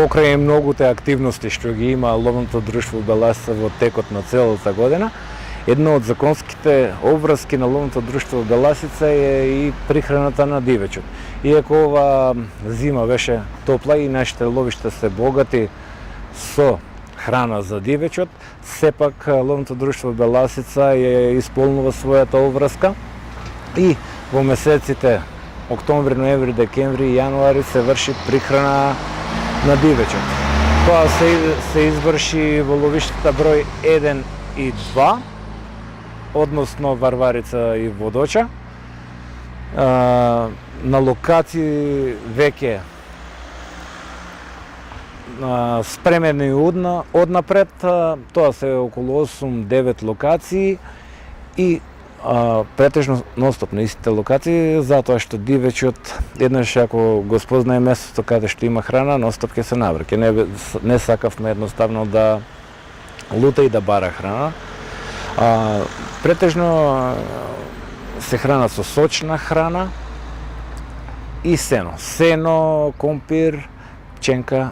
покрај многуте активности што ги има ловното друштво Беласица во текот на целата година, една од законските обврски на ловното друштво Беласица е и прихраната на дивечот. Иако ова зима беше топла и нашите ловишта се богати со храна за дивечот, сепак ловното друштво Беласица ја исполнува својата обврска и во месеците октомври, ноември, декември и јануари се врши прихрана на дивечот. Тоа се изврши во ловиштата број 1 и 2, односно Варварица и Водоча. На локации веќе спремени однапред, тоа се околу 8-9 локации и претежно ностоп на истите локации, затоа што дивечот еднаш ако го спознае местото каде што има храна, ностоп ќе се навраќа. Не сакавме едноставно да лута и да бара храна. Претежно се храна со сочна храна и сено. Сено, компир, пченка